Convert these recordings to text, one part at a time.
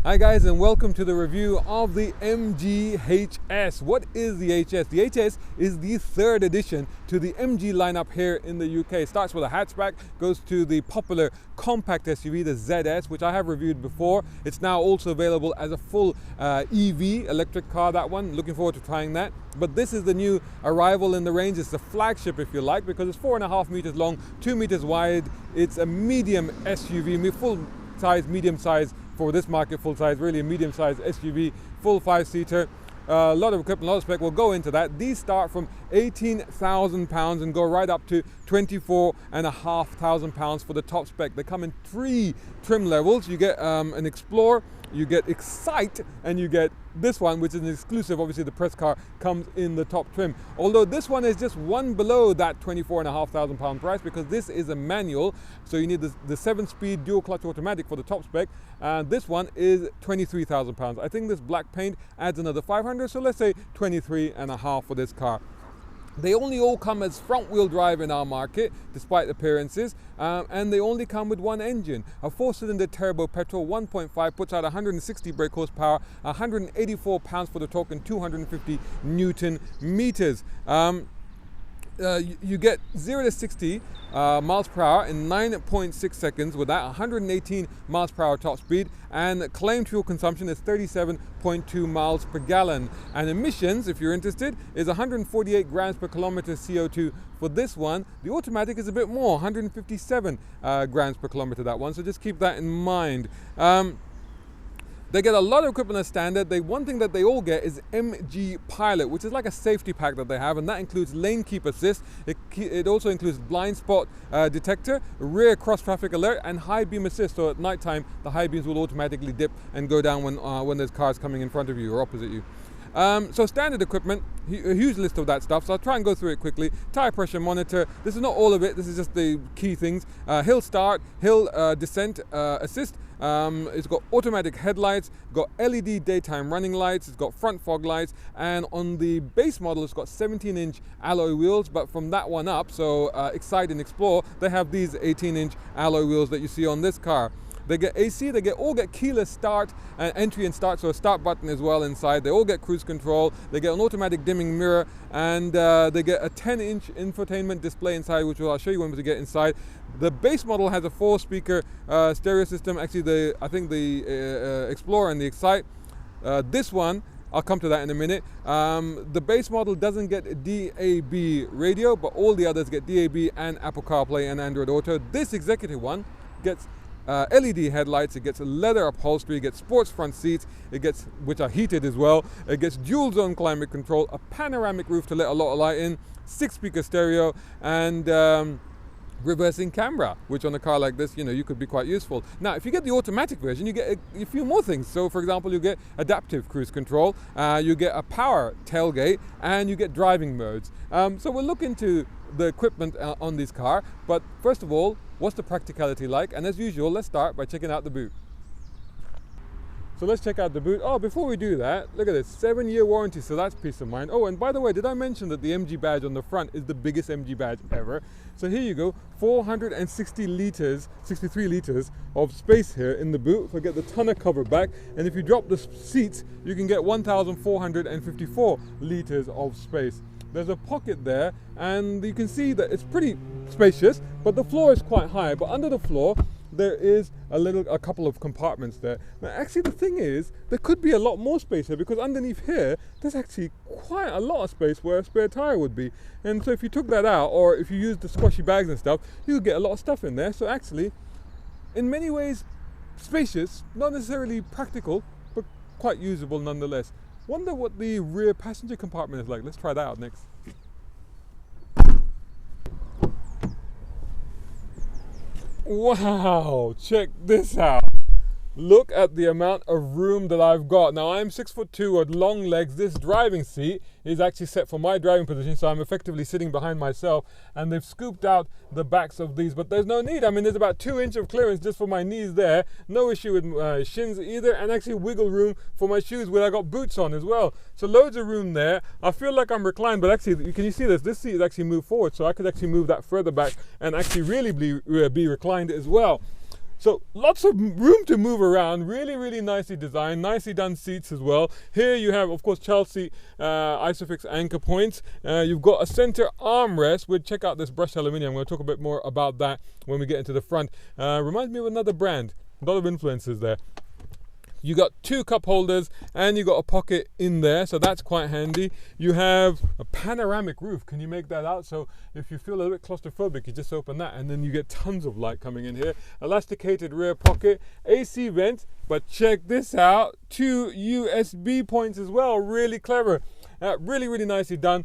Hi guys, and welcome to the review of the MG HS. What is the HS? The HS is the third addition to the MG lineup here in the UK. It starts with a hatchback, goes to the popular compact SUV, the ZS, which I have reviewed before. It's now also available as a full EV, electric car, that one. Looking forward to trying that. But this is the new arrival in the range. It's the flagship, if you like, because it's 4.5 meters long, 2 meters wide. It's a medium SUV, full size, medium size, for this market, full size, really a medium size SUV, full 5-seater. A lot of equipment, a lot of spec. We'll go into that. These start from £18,000 and go right up to £24,500 for the top spec. They come in 3 trim levels. You get an Explorer, you get Excite, and you get this one, which is an exclusive. Obviously the press car comes in the top trim, although this one is just one below that £24,500 price, because this is a manual, so you need the 7-speed dual clutch automatic for the top spec, and this one is £23,000. I think this black paint adds another 500, so let's say 23.5 for this car. They only all come as front-wheel drive in our market, despite appearances, and they only come with one engine. A 4-cylinder turbo petrol 1.5 puts out 160 brake horsepower, 184 pounds for the torque, and 250 Newton meters. You get 0 to 60 miles per hour in 9.6 seconds with that 118 miles per hour top speed, and claimed fuel consumption is 37.2 miles per gallon. And emissions, if you're interested, is 148 grams per kilometer CO2 for this one. The automatic is a bit more, 157 grams per kilometer, that one, so just keep that in mind. They get a lot of equipment as standard. One thing that they all get is MG Pilot, which is like a safety pack that they have, and that includes lane keep assist. It also includes blind spot detector, rear cross traffic alert, and high beam assist. So at night time, the high beams will automatically dip and go down when there's cars coming in front of you or opposite you. So standard equipment, a huge list of that stuff, so I'll try and go through it quickly. Tire pressure monitor, this is not all of it, this is just the key things. Hill start, hill descent assist. It's got automatic headlights, got LED daytime running lights, it's got front fog lights, and on the base model it's got 17-inch alloy wheels, but from that one up, so Excite and Explore, they have these 18-inch alloy wheels that you see on this car. They get AC, they all get keyless start, entry and start, so a start button as well inside. They all get cruise control, they get an automatic dimming mirror, and they get a 10-inch infotainment display inside, which I'll show you when we get inside. The base model has a 4-speaker stereo system. Actually, I think the Explorer and the Excite. This one, I'll come to that in a minute. The base model doesn't get a DAB radio, but all the others get DAB and Apple CarPlay and Android Auto. This executive one gets LED headlights, it gets leather upholstery, it gets sports front seats, which are heated as well, it gets dual zone climate control, a panoramic roof to let a lot of light in, 6-speaker stereo, and reversing camera, which on a car like this, you could be quite useful. Now, if you get the automatic version, you get a few more things. So, for example, you get adaptive cruise control, you get a power tailgate, and you get driving modes. So we'll look into the equipment on this car, but first of all, what's the practicality like? And as usual, let's start by checking out the boot. So let's check out the boot. Oh, before we do that, look at this, 7-year warranty, so that's peace of mind. Oh, and by the way, did I mention that the MG badge on the front is the biggest MG badge ever? So here you go, 460 liters, 63 liters of space here in the boot. So get the tonneau cover back, and if you drop the seats, you can get 1,454 liters of space. There's a pocket there, and you can see that it's pretty spacious, but the floor is quite high. But under the floor, there is a couple of compartments there. Now, actually, the thing is, there could be a lot more space here, because underneath here, there's actually quite a lot of space where a spare tire would be. And so if you took that out, or if you used the squashy bags and stuff, you could get a lot of stuff in there. So actually, in many ways, spacious, not necessarily practical, but quite usable nonetheless. Wonder what the rear passenger compartment is like. Let's try that out next. Wow, check this out. Look at the amount of room that I've got. Now, I'm 6'2" with long legs. This driving seat is actually set for my driving position, so I'm effectively sitting behind myself, and they've scooped out the backs of these, but there's no need. I mean, there's about 2 inches of clearance just for my knees there. No issue with shins either, and actually wiggle room for my shoes where I got boots on as well. So loads of room there. I feel like I'm reclined, but actually, can you see this? This seat is actually moved forward, so I could actually move that further back and actually really be reclined as well. So lots of room to move around, really, really nicely designed, nicely done seats as well. Here you have, of course, Chelsea Isofix anchor points. You've got a center armrest. We'll check out this brushed aluminium. I'm going to talk a bit more about that when we get into the front. Reminds me of another brand. A lot of influences there. You got 2 cup holders and you got a pocket in there, so that's quite handy. You have a panoramic roof. Can you make that out? So if you feel a little bit claustrophobic, you just open that and then you get tons of light coming in here. Elasticated rear pocket, AC vent, but check this out, 2 USB points as well. Really clever. Really, really nicely done.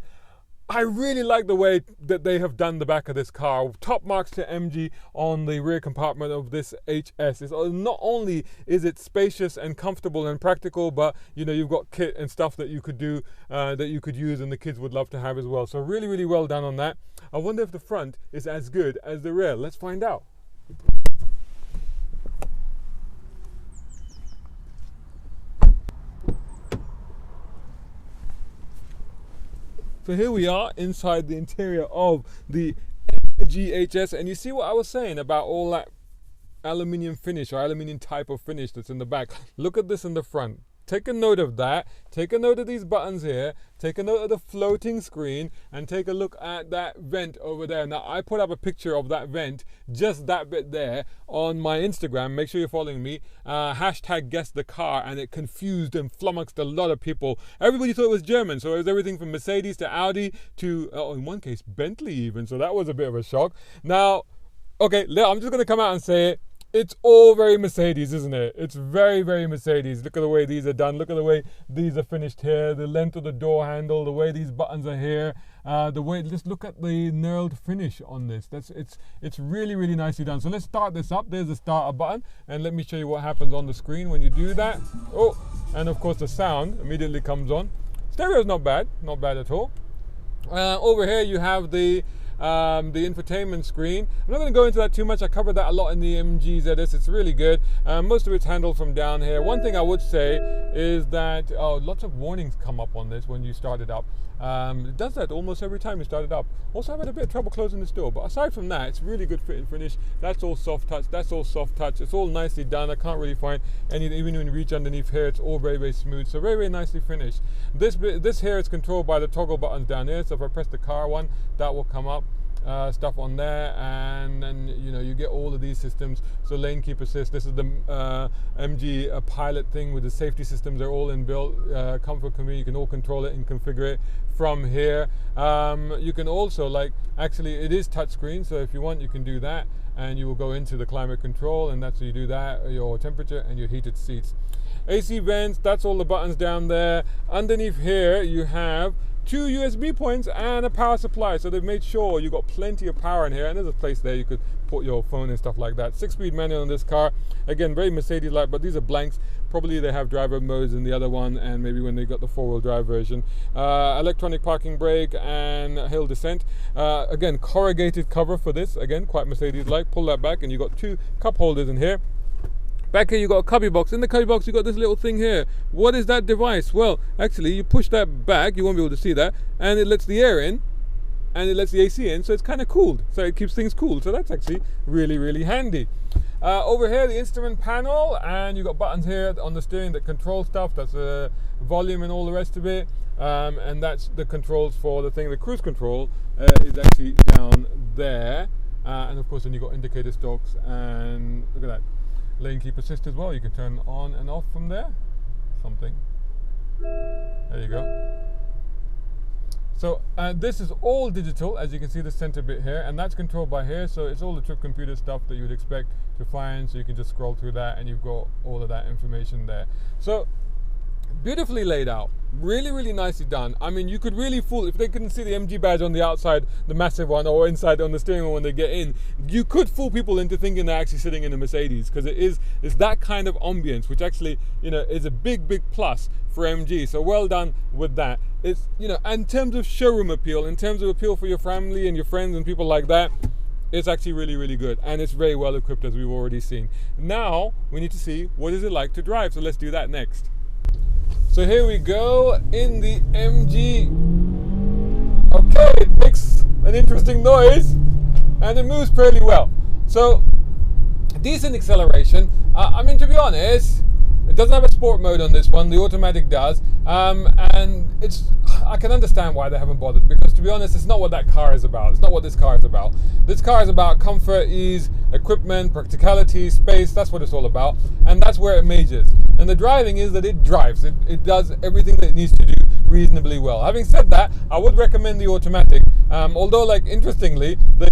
I really like the way that they have done the back of this car. Top marks to MG on the rear compartment of this HS. Not only is it spacious and comfortable and practical, but you've got kit and stuff that you could do, that you could use, and the kids would love to have as well. So really, really well done on that. I wonder if the front is as good as the rear. Let's find out. So here we are inside the interior of the GHS, and you see what I was saying about all that aluminium finish or aluminium type of finish that's in the back. Look at this in the front. Take a note of that. Take a note of these buttons here. Take a note of the floating screen, and take a look at that vent over there. Now, I put up a picture of that vent, just that bit there, on my Instagram. Make sure you're following me. Hashtag guess the car, and it confused and flummoxed a lot of people. Everybody thought it was German, so it was everything from Mercedes to Audi to, in one case, Bentley even. So that was a bit of a shock. Now, okay, I'm just going to come out and say it. It's all very Mercedes, isn't it? It's very, very Mercedes. Look at the way these are done. Look at the way these are finished here. The length of the door handle, the way these buttons are here, just look at the knurled finish on this. It's really, really nicely done. So let's start this up. There's the starter button, and let me show you what happens on the screen when you do that. Oh, and of course the sound immediately comes on. Stereo's not bad at all. Over here you have the infotainment screen. I'm not going to go into that too much. I covered that a lot in the MG ZS. It's really good. Most of it's handled from down here. One thing I would say is that lots of warnings come up on this when you start it up. It does that almost every time you start it up. Also, I've had a bit of trouble closing this door, but aside from that, it's really good fit and finish. That's all soft touch. That's all soft touch. It's all nicely done. I can't really find any, even when you reach underneath here, it's all very, very smooth. So very, very nicely finished. This here is controlled by the toggle buttons down here. So if I press the car one, that will come up. Stuff on there, and then you get all of these systems. So lane keep assist, this is the MG pilot thing with the safety systems. They're all inbuilt. Comfort, convenience, you can all control it and configure it from here. You can also actually it is touchscreen, so if you want you can do that, and you will go into the climate control, and that's how you do that, your temperature and your heated seats. AC vents, that's all the buttons down there. Underneath here you have 2 USB points and a power supply, so they've made sure you got plenty of power in here, and there's a place there you could put your phone and stuff like that. 6-speed manual on this car, again very Mercedes-like, but these are blanks. Probably they have driver modes in the other one, and maybe when they got the 4-wheel drive version. Electronic parking brake and hill descent. Again, corrugated cover for this, again quite Mercedes-like. Pull that back and you got 2 cup holders in here. Back here you got a cubby box. In the cubby box you got this little thing here. What is that device? Well, actually you push that back, you won't be able to see that, and it lets the air in and it lets the AC in, so it's kind of cooled. So it keeps things cool. So that's actually really, really handy. Over here the instrument panel, and you got buttons here on the steering that control stuff. That's volume and all the rest of it. And that's the controls for the thing. The cruise control is actually down there. And of course then you got indicator stalks, and look at that. Lane keep assist as well, you can turn on and off from there. There you go. So this is all digital, as you can see the center bit here, and that's controlled by here. So it's all the trip computer stuff that you would expect to find, so you can just scroll through that and you've got all of that information there. So beautifully laid out, really, really nicely done. I mean, you could really fool, if they couldn't see the MG badge on the outside, the massive one, or inside on the steering wheel when they get in, you could fool people into thinking they're actually sitting in a Mercedes, because it's that kind of ambience, which actually is a big, big plus for MG. So well done with that. It's in terms of showroom appeal, in terms of appeal for your family and your friends and people like that, it's actually really, really good, and it's very well equipped, as we've already seen. Now we need to see what is it like to drive, so let's do that next. So here we go in the MG. Okay, it makes an interesting noise and it moves pretty well. So decent acceleration. I mean, to be honest, it doesn't have a sport mode on this one. The automatic does, and I can understand why they haven't bothered, because to be honest, it's not what that car is about. It's not what this car is about. This car is about comfort, ease, equipment, practicality, space. That's what it's all about, and that's where it majors. And the driving is that it drives. It does everything that it needs to do reasonably well. Having said that, I would recommend the automatic. Although, like, interestingly, the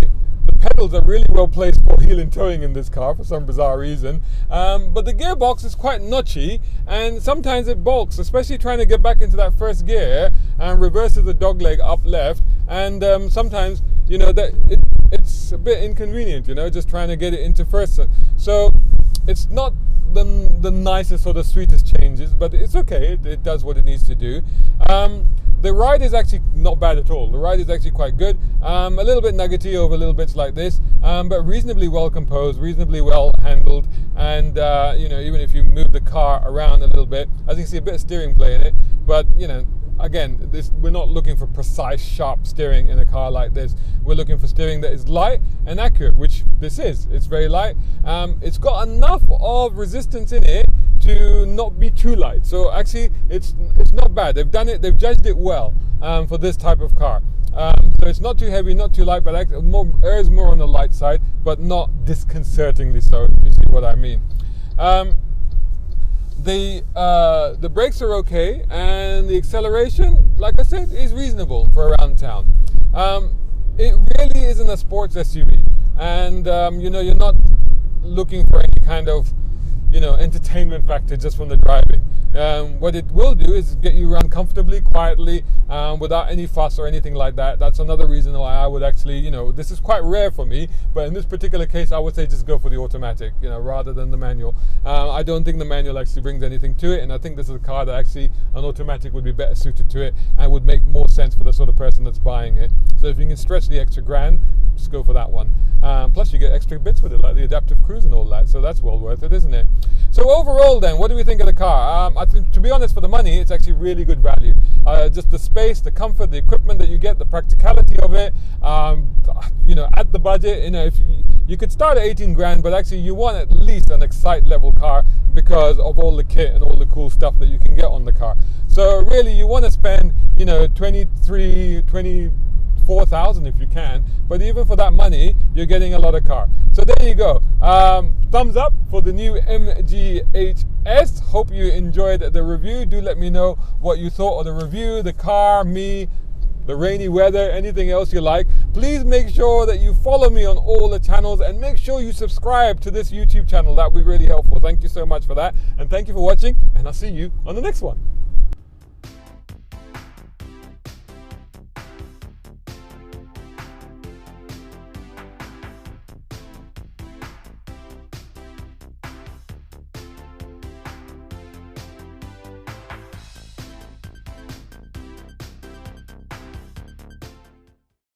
pedals are really well placed for heel and towing in this car for some bizarre reason, but the gearbox is quite notchy, and sometimes it balks, especially trying to get back into that first gear and reverses the dog leg up left, and sometimes, you know, that it's a bit inconvenient, you know, just trying to get it into first. So it's not the nicest or the sweetest changes, but it's okay. It does what it needs to do. The ride is actually not bad at all. The ride is actually quite good. A little bit nuggety over little bits like this, but reasonably well composed, reasonably well handled, and you know, even if you move the car around a little bit, as you can see, a bit of steering play in it. But you know, again, we're not looking for precise, sharp steering in a car like this. We're looking for steering that is light and accurate, which this is. It's very light. It's got enough of resistance in it to not be too light. So actually, it's not bad. They've done it. They've judged it well for this type of car. So it's not too heavy, not too light, but errs more on the light side, but not disconcertingly so, if you see what I mean. The brakes are okay, and the acceleration, like I said, is reasonable for around town. It really isn't a sports SUV, and you know, you're not looking for any kind of, you know, entertainment factor just from the driving. What it will do is get you around comfortably, quietly, without any fuss or anything like that. That's another reason why I would actually, you know, this is quite rare for me, but in this particular case, I would say just go for the automatic, you know, rather than the manual. I don't think the manual actually brings anything to it, and I think this is a car that actually an automatic would be better suited to it and would make more sense for the sort of person that's buying it. So if you can stretch the extra grand, just go for that one. Plus you get extra bits with it, like the adaptive cruise and all that, so that's well worth it, isn't it? So overall then, what do we think of the car? I think, to be honest, for the money, it's actually really good value. Just the space, the comfort, the equipment that you get, the practicality of it, you know, at the budget, you know, if you could start at 18 grand, but actually you want at least an Excite level car because of all the kit and all the cool stuff that you can get on the car. So really you want to spend, you know, 4,000 if you can, but even for that money you're getting a lot of car. So there you go. Thumbs up for the new MGHS. Hope you enjoyed the review. Do let me know what you thought of the review, the car, me, the rainy weather, anything else you like. Please make sure that you follow me on all the channels, and make sure you subscribe to this YouTube channel. That would be really helpful. Thank you so much for that, and thank you for watching, and I'll see you on the next one.